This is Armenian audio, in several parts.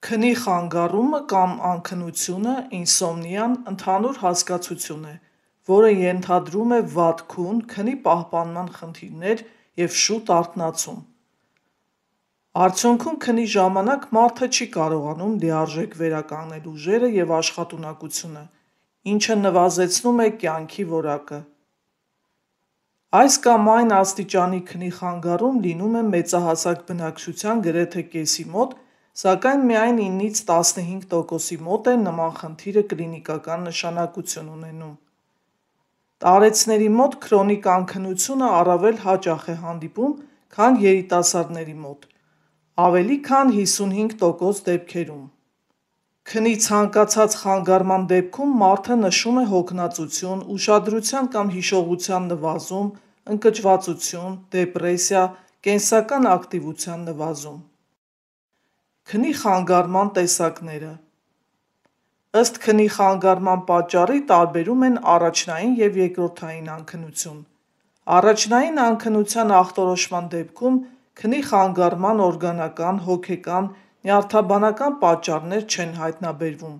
Քնի խանգարումը կամ անքնությունը ինսոմնիան ընդհանուր հասկացություն է, որը ենթադրում է վատ քուն, քնի պահպանման խնդիրներ և շուտ արթնացում։ Արդյունքում քնի ժամանակ մարդը չի կարողանում լիարժեք վերականգնել ուժերը և աշխատունակությունը, ինչը նվազեցնում է կյանքի որակը։ Այս կամ այն աստիճանի քնի խանգարում լինում է մեծահասակ բնակչության գրեթե կեսի մոտ, սակայն միայն 9-ից 15%-ի մոտ է նման խնդիրը կլինիկական նշանակություն ունենում։ Տարեցների մոտ քրոնիկ անքնությունը առավել հաճախ է հանդիպում, քան երիտասարդների մոտ, ավելի քան 55% դեպքերում։ Քնի ցանկացած խանգարման դեպքում մարդը նշում է հոգնածություն, ուշադրության կամ հիշողության նվազում, ընկճվածություն, դեպրեսիա, կենսական ակտիվության նվազում։ Քնի խանգարման տեսակները ըստ քնի խանգարման պատճառի տարբերում են առաջնային և երկրորդային անքնություն։ Առաջնային անքնության ախտորոշման դեպքում քնի խանգարման օրգանական, հոգեկան, նյարդաբանական պատճառներ չեն հայտնաբերվում։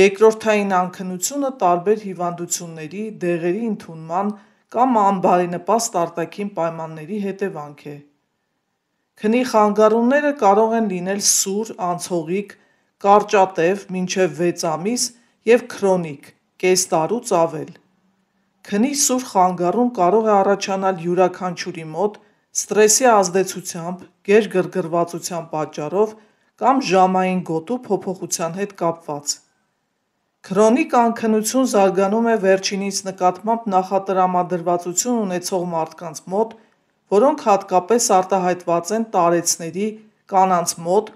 Երկրորդային անքնությունը տարբեր հիվանդությունների, դեղերի ընդունման կամ անբարենպաստ արտաքին պայմանների հետևանք է։ Քնի խանգարումները կարող են լինել սուր, անցողիկ, կարճատև (մինչև 6 ամիս) և քրոնիկ (կես տարուց ավել)։ Քնի սուր խանգարում կարող է առաջանալ յուրաքանչյուրի մոտ սթրեսի ազդեցությամբ, գերգրգռվածության պատճառով կամ ժամային գոտու փոփոխության հետ կապված։ Քրոնիկ անքնություն զարգանում է վերջինիս նկատմամբ նախատրամադրվածություն ունեցող մարդկանց մոտ, որոնք հատկապես արտահայտված են տարեցների կանանց մոտ,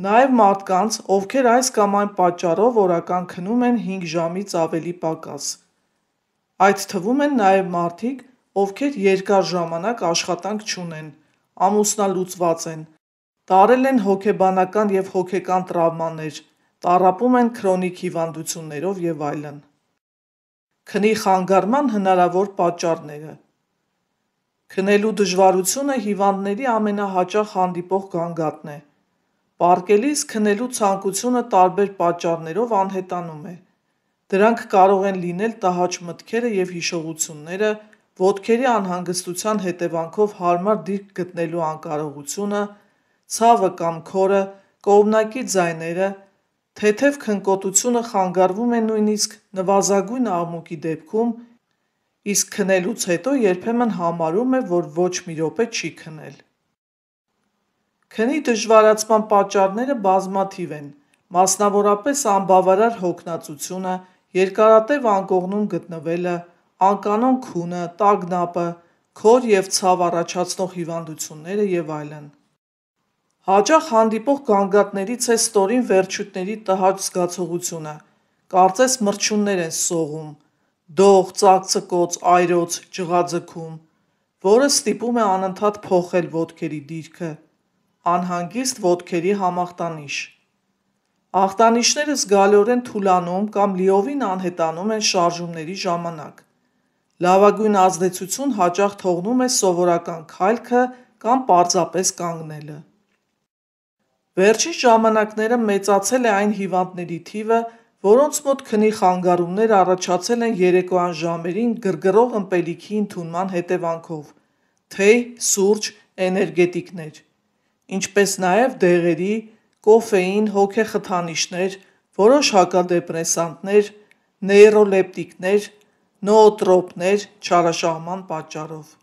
նաև մարդկանց, ովքեր այս կամ այն պատճառով օրական քնում են 5 ժամից ավելի պակաս։ Այդ թվում են նաև մարդիկ, ովքեր երկար ժամանակ աշխատանք չունեն, ամուսնալուծված են, տարել են հոգեբանական և հոգեկան տրավմաներ, տառապում են քրոնիկ հիվանդություններով և այլն։ Քնի խանգարման հնարավոր պատճառները Քնելու դժվարությունը հիվանդների ամենահաճախ հանդիպող գանգատն է։ Պառկելիս քնելու ցանկությունը տարբեր պատճառներով անհետանում է։ Դրանք կարող են լինել տհաճ մտքերը և հիշողությունները, ոտքերի անհանգստության հետևանքով հարմար դիրք գտնելու անկարողությունը, ցավը կամ քորը, կողմնակի ձայները, թեթև քնկոտությունը խանգարվում է նույնիսկ նվազագույն աղմուկի դեպքում, իսկ քնելուց հետո երբեմն համարում է, որ ոչ մի րոպե չի քնել։ Քնի դժվարացման պատճառները բազմաթիվ են, մասնավորապես անբավարար հոգնածությունը, երկարատև անկողնում գտնվելը, անկանոն քունը, տագնապը, քոր և ցավ առաջացնող հիվանդությունները և այլն։ Հաճախ հանդիպող գանգատներից է ստորին վերջույթների տհաճ զգացողությունը, կարծես մրջյուններ են սողում, դող, ծակծկոց, այրոց, ջղաձգում, որը ստիպում է անընդհատ փոխել ոտքերի դիրքը, անհանգիստ ոտքերի համախտանիշ։ Ախտանիշները զգալիորեն թուլանում կամ լիովին անհետանում են շարժումների ժամանակ։ Լավագույն ազդեցություն հաճախ թողնում է սովորական քայլքը կամ պարզապես կանգնելը։ Վերջին ժամանակներում մեծացել է այն հիվանդների թիվը, որոնց մոտ քնի խանգարումներ առաջացել են երեկոյան ժամերին գրգռող ըմպելիքի ընդունման հետևանքով (թեյ, սուրճ, էներգետիկներ), ինչպես նաև դեղերի, կոֆեին, հոգեխթանիչներ, որոշ հակադեպրեսանտներ, նեյրոլեպտիկներ, նոոտրոպներ չարաշահման պատճառով։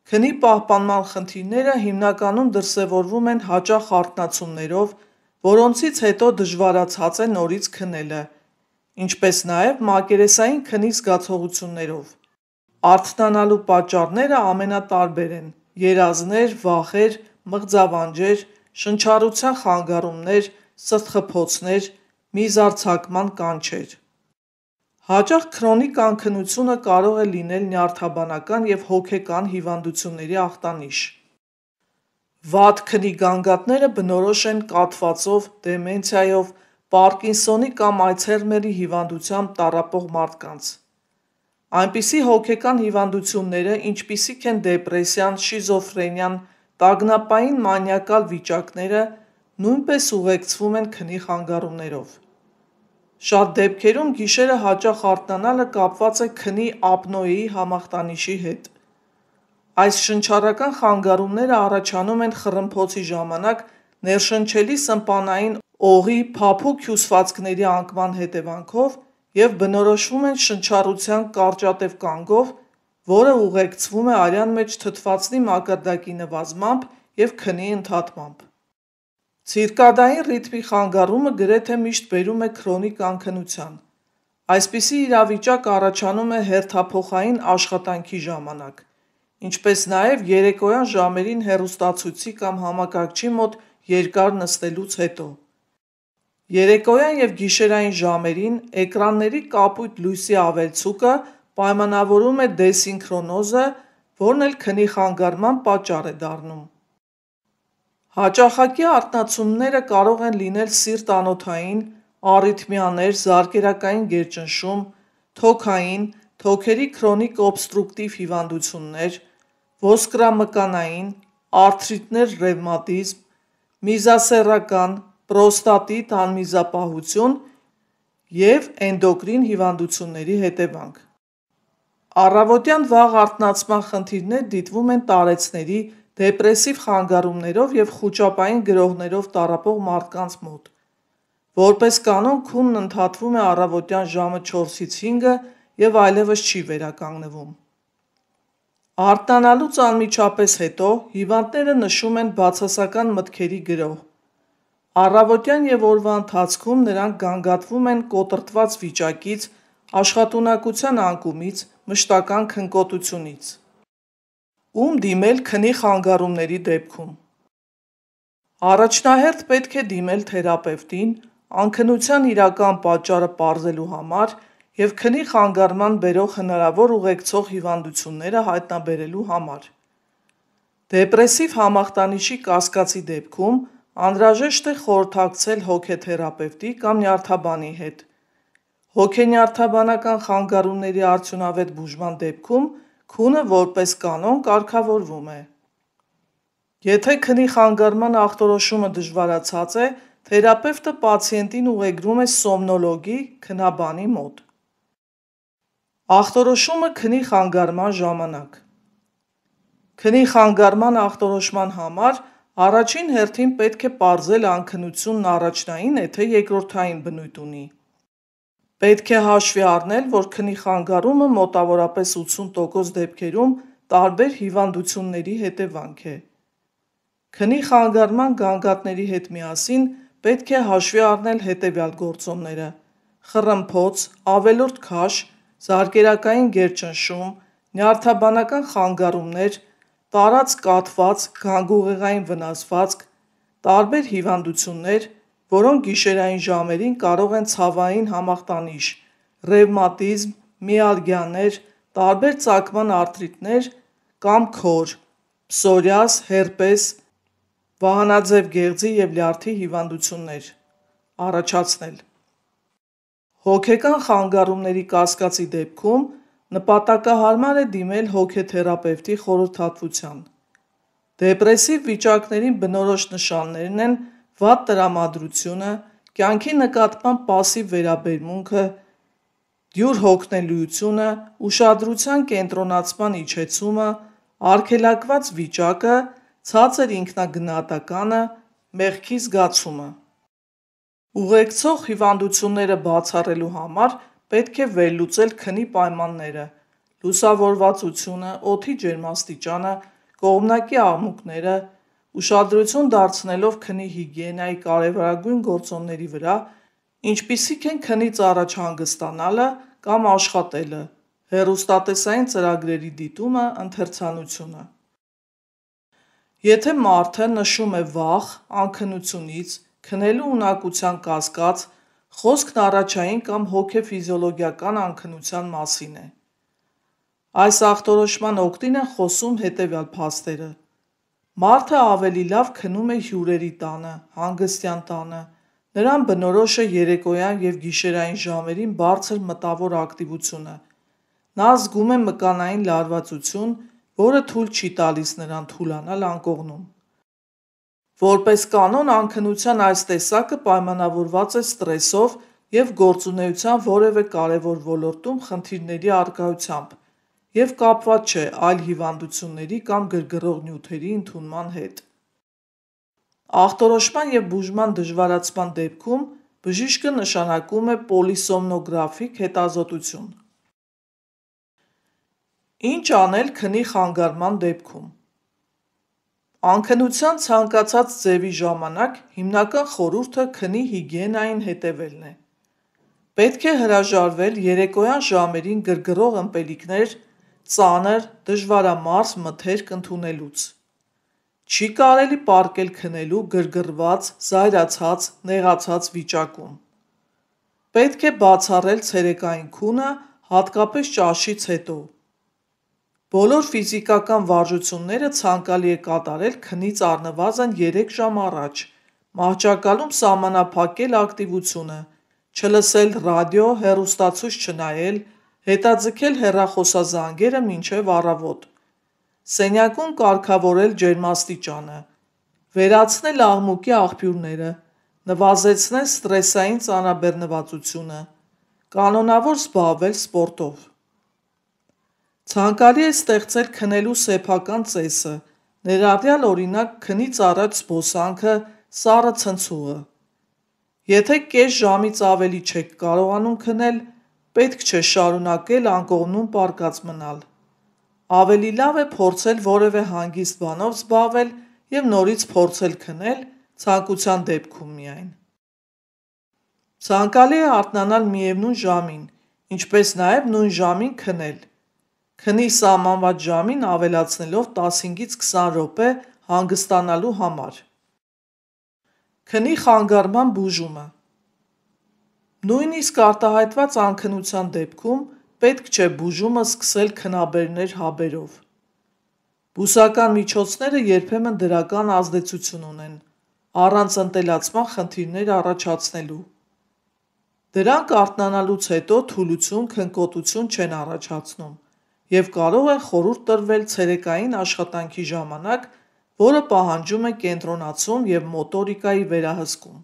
Քնի պահպանման խնդիրները հիմնականում դրսևորվում են հաճախ արթնացումներով, որոնցից հետո դժվարացած է նորից քնելը, ինչպես նաև մակերեսային քնի զգացողություններով։ Արթնանալու պատճառները ամենատարբեր են՝ երազներ, վախեր, մղձավանջեր, շնչառության խանգարումներ, սրտխփոցներ, միզարձակման կանչեր։ Հաճախ քրոնիկ անքնությունը կարող է լինել նյարդաբանական և հոգեկան հիվանդությունների ախտանիշ։ Վատ քնի գանգատները բնորոշ են կաթվածով, դեմենցիայով, պարկինսոնի կամ ալցհեյմերի հիվանդությամբ տառապող մարդկանց։ Այնպիսի հոգեկան հիվանդությունները, ինչպիսիք են դեպրեսիան, շիզոֆրենիան, տագնապային մանիակալ վիճակները, նույնպես ուղեկցվում են քնի խանգարումներով։ Շատ դեպքերում գիշերը հաճախ արթնանալը կապված է քնի ապնոեի համախտանիշի հետ։ Այս շնչառական խանգարումները առաջանում են խռմփոցի ժամանակ ներշնչելի սմպանային օղի փափուկ հյուսվածքների անկման հետևանքով և բնորոշվում են շնչառության կարճատև կանգով, որը ուղեկցվում է արյան մեջ թթվածնի մակարդակի նվազմամբ և քնի ընդհատմամբ։ Ցիրկադային ռիթմի խանգարումը գրեթե միշտ բերում է քրոնիկ անքնության։ Այսպիսի իրավիճակ առաջանում է հերթափոխային աշխատանքի ժամանակ, ինչպես նաև երեկոյան ժամերին հեռուստացույցի կամ համակարգչի մոտ երկար նստելուց հետո։ Երեկոյան և գիշերային ժամերին էկրանների կապույտ լույսի ավելցուկը պայմանավորում է դեսինքրոնոզը, որն էլ քնի խանգարման պատճառ է դառնում։ Հաճախակի արթնացումները կարող են լինել սիրտ-անոթային, առիթմիաներ, զարկերակային գերճնշում, թոքային, թոքերի քրոնիկ օբստրուկտիվ հիվանդություններ, ոսկրամկանային, արթրիտներ, ռևմատիզմ, միզասեռական, պրոստատիտ անմիզապահություն և էնդոկրին հիվանդությունների հետևանք։ Առավոտյան վաղ արթնացման խնդիրներ դիտվում են տարեցների, դեպրեսիվ խանգարումներով և խուճապային գրոհներով տառապող մարդկանց մոտ։ Որպես կանոն քունն ընդհատվում է առավոտյան ժամը 4-ից 5-ը և այլևս չի վերականգնվում։ Արթնանալուց անմիջապես հետո հիվանդները նշում են բացասական մտքերի գրոհ։ Առավոտյան և օրվա ընթացքում նրանք գանգատվում են կոտրտված վիճակից, աշխատունակության անկումից, մշտական քնկոտությունից։ Ում դիմել քնի խանգարումների դեպքում։ Առաջնահերթ պետք է դիմել թերապևտին՝ անքնության իրական պատճառը պարզելու համար և քնի խանգարման բերող հնարավոր ուղեկցող հիվանդությունները հայտնաբերելու համար։ Դեպրեսիվ համախտանիշի կասկածի դեպքում անհրաժեշտ է խորհրդակցել հոգեթերապևտի կամ նյարդաբանի հետ։ Հոգենյարդաբանական խանգարումների արդյունավետ բուժման դեպքում քունը որպես կանոն կարգավորվում է։ Եթե քնի խանգարման ախտորոշումը դժվարացած է, թերապևտը պացիենտին ուղեգրում է սոմնոլոգի քնաբանի մոտ։ Ախտորոշումը քնի խանգարման ժամանակ։ Քնի խանգարման ախտորոշման համար առաջին հերթին պետք է պարզել անքնությունն առաջնային է, թե երկրորդային բնույթ ունի։ Պետք է հաշվի առնել, որ քնի խանգարումը մոտավորապես 80% դեպքերում տարբեր հիվանդությունների հետևանք է։ Քնի խանգարման գանգատների հետ միասին պետք է հաշվի առնել հետևյալ գործոնները՝ խռմփոց, ավելորդ քաշ, զարկերակային գերճնշում, նյարդաբանական խանգարումներ, տարածք կաթված, գանգուղեղային վնասվածք, տարբեր հիվանդություններ, որոնք գիշերային ժամերին կարող են ցավային համախտանիշ, ռևմատիզմ, միալգիաներ, տարբեր ծագման արթրիտներ կամ քոր, փսորիազ, հերպես, վահանաձև գեղձի և լյարդի հիվանդություններ առաջացնել։ Հոգեկան խանգարումների կասկածի դեպքում նպատակահարմար է դիմել հոգեթերապևտի խորհրդատվության։ Դեպրեսիվ վիճակներին բնորոշ նշաններն են վատ տրամադրությունը, կյանքի նկատմամբ պասիվ վերաբերմունքը, դյուր հոգնելիությունը, ուշադրության կենտրոնացման իջեցումը, արգելակված վիճակը, ցածր ինքնագնահատականը, մեղքի զգացումը։ Ուղեկցող հիվանդությունները բացառելու համար պետք է վերլուծել քնի պայմանները, լուսավորվածությունը, օդի ջերմաստիճանը, կողմնակի աղմուկները, ուշադրություն դարձնելով քնի հիգիենայի կարևորագույն գործոնների վրա, ինչպիսիք են քնից առաջ հանգստանալը կամ աշխատելը, հեռուստատեսային ծրագրերի դիտումը, ընթերցանությունը։ Եթե մարդը նշում է վախ, անքնությունից, քնելու ունակության կասկած, խոսքն առաջային կամ հոգեֆիզիոլոգիական անքնության մասին է։ Այս ախտորոշման օգտին են խոսում հետևյալ փաստերը. Մարդը ավելի լավ քնում է հյուրերի տանը, հանգստյան տանը, նրան բնորոշ է երեկոյան և գիշերային ժամերին բարձր մտավոր ակտիվությունը, նա զգում է մկանային լարվածություն, որը թույլ չի տալիս նրան թուլանալ անկողնում։ Որպես կանոն, անքնության այս տեսակը պայմանավորված է ստրեսով և գործունեության որևէ կարևոր ոլորտում խնդիրների առկայությամբ և կապված չէ այլ հիվանդությունների կամ գրգռող նյութերի ընդունման հետ։ Ախտորոշման և բուժման դժվարացման դեպքում բժիշկը նշանակում է պոլիսոմնոգրաֆիկ հետազոտություն։ Ինչ անել քնի խանգարման դեպքում։ Անքնության ցանկացած ձևի ժամանակ հիմնական խորհուրդը քնի հիգիենային հետևելն է։ Պետք է հրաժարվել երեկոյան ժամերին գրգռող ըմպելիքներ, ծանր, դժվարամարս մթերք ընդունելուց։ Չի կարելի պառկել քնելու գրգռված, զայրացած, նեղացած վիճակում։ Պետք է բացառել ցերեկային քունը, հատկապես ճաշից հետո։ Բոլոր ֆիզիկական վարժությունները ցանկալի է կատարել քնից առնվազն 3 ժամ առաջ, մահճակալում սահմանափակել ակտիվությունը, չլսել ռադիո, հեռուստացույց չնայել, հետաձգել հեռախոսազանգերը մինչև առավոտ, սենյակում կարգավորել ջերմաստիճանը, վերացնել աղմուկի աղբյուրները, նվազեցնել ստրեսային ծանրաբեռնվածությունը, կանոնավոր զբաղվել սպորտով։ Ցանկալի է ստեղծել քնելու սեփական ծեսը, ներառյալ օրինակ քնից առաջ զբոսանքը, սառը ցնցուղը։ Եթե կես ժամից ավելի չեք կարողանում քնել, պետք չէ շարունակել անկողնում պառկած մնալ։ Ավելի լավ է փորձել որևէ հանգիստ բանով զբաղվել և նորից փորձել քնել, ցանկության դեպքում միայն։ Ցանկալի է արթնանալ միևնույն ժամին, ինչպես նաև նույն ժամին քնել, քնի սահմանված ժամին ավելացնելով 15-ից 20 րոպե հանգստանալու համար։ Քնի խանգարման բուժումը։ Նույնիսկ արտահայտված անքնության դեպքում պետք չէ բուժումը սկսել քնաբերներ հաբերով։ Բուսական միջոցները երբեմն դրական ազդեցություն ունեն, առանց ընտելացման խնդիրներ առաջացնելու։ Դրանք արթնանալուց հետո թուլություն, քնկոտություն չեն առաջացնում և կարող է խորհուրդ տրվել ցերեկային աշխատանքի ժամանակ, որը պահանջում է կենտրոնացում և մոտորիկայի վերահսկում։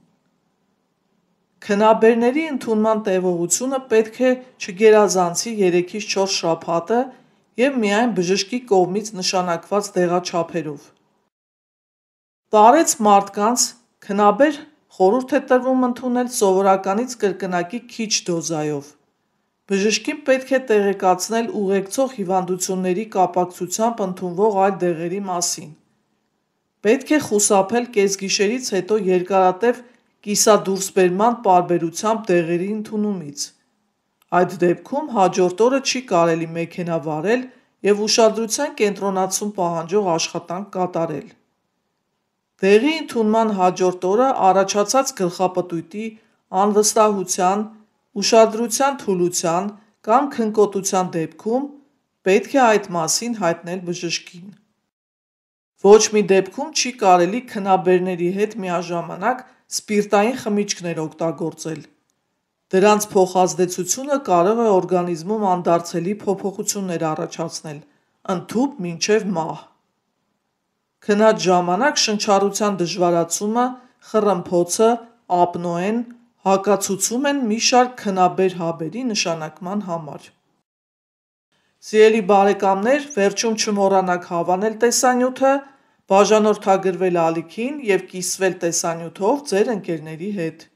Քնաբերների ընդունման տևողությունը պետք է չգերազանցի 3-ից 4 շաբաթը և միայն բժշկի կողմից նշանակված դեղաչափերով։ Տարեց մարդկանց քնաբեր խորհուրդ է տրվում ընդունել սովորականից կրկնակի քիչ դոզայով։ Բժշկին պետք է տեղեկացնել ուղեկցող հիվանդությունների կապակցությամբ ընդունվող այլ դեղերի մասին։ Պետք է խուսափել կեսգիշերից հետո երկարատև կիսադուրսբերման պարբերությամբ դեղերի ընդունումից։ Այդ դեպքում հաջորդ օրը չի կարելի մեքենա վարել և ուշադրության կենտրոնացում պահանջող աշխատանք կատարել։ Դեղի ընդունման հաջորդ օրը առաջացած գլխապտույտի, անվստահության, ուշադրության թուլության կամ քնկոտության դեպքում պետք է այդ մասին հայտնել բժշկին։ Ոչ մի դեպքում չի կարելի քնաբերների հետ միաժամանակ սպիրտային խմիչքներ օգտագործել։ Դրանց փոխազդեցությունը կարող է օրգանիզմում անդարձելի փոփոխություններ առաջացնել, ընդհուպ մինչև մահ։ Քնած ժամանակ շնչառության դժվարացումը, խռմփոցը, ապնոեն հակացուցում են մի շարք քնաբեր հաբերի նշանակման համար։ Սիրելի բարեկամներ, վերջում չմոռանաք հավանել տեսանյութը, բաժանորդագրվել ալիքին և կիսվել տեսանյութով ձեր ընկերների հետ։